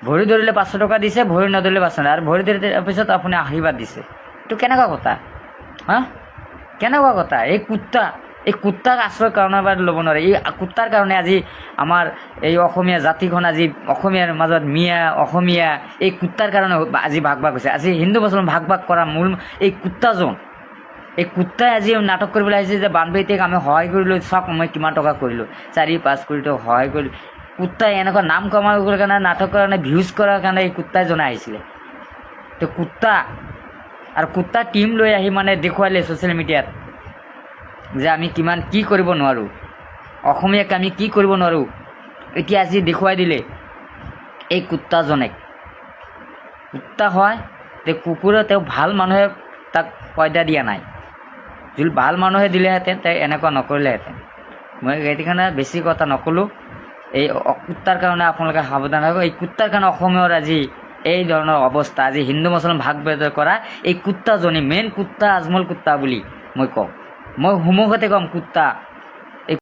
ভৰি ধৰিলে 500 টকা দিছে, ভৰি নধৰিলে 500 টকা, আৰু ভৰি ধৰি দিয়াৰ পিছত আপুনি আশীৰ্বাদ দিছে। এইটো কেনেকুৱা কথা? হা, কেনেকুৱা কথা? এই কুত্তাক আশ্ৰয় কাৰণে ল'ব নোৱাৰে। এই কুত্তাৰ কাৰণে আজি আমাৰ এই অসমীয়া জাতিখন, আজি অসমীয়াৰ মাজত অসমীয়া এই কুত্তাৰ কাৰণে আজি ভাগ হৈছে। আজি হিন্দু মুছলমান ভাগ কৰা মূল এই কুত্তাজন। এই কুত্তাই আজি নাটক কৰিবলৈ আহিছে যে বানপীড়িতক আমি সহায় কৰিলোঁ, চাওক মই কিমান টকা কৰিলোঁ, 4-5 কোটি টকা সহায় কৰিলোঁ। কুত্তাই এনেকুৱা নাম কমাবৰ কাৰণে, নাটক কাৰণে, ভিউজ কৰাৰ কাৰণে এই কুত্তাই জনাই আহিছিলে। তো কুত্তা আৰু কুত্তা টিম লৈ আহি মানে দেখুৱালে ছ'চিয়েল মিডিয়াত যে আমি কিমান কি কৰিব নোৱাৰোঁ, অসমীয়াক আমি কি কৰিব নোৱাৰোঁ। এতিয়া আজি দেখুৱাই দিলে এই কুত্তাজনেক। কুত্তা হয় তে কুকুৰে, তেওঁ ভাল মানুহে তাক পইদা দিয়া নাই। যদি ভাল মানুহে দিলেহেঁতেন তাই এনেকুৱা নকৰিলেহেঁতেন। মই সেইকাৰণে বেছি কথা নক'লোঁ। এই কুত্তাৰ কাৰণে আপোনালোকে সাৱধান হ'ব। এই কুত্তাৰ কাৰণে অসমীয়াৰ আজি এই ধৰণৰ অৱস্থা। আজি হিন্দু মুছলমান ভাগ ভেদ কৰা এই কুত্তাজনী মেইন কুত্তা, আজমল কুত্তা বুলি মই কওঁ। মই সন্মুখতে ক'ম কুত্তা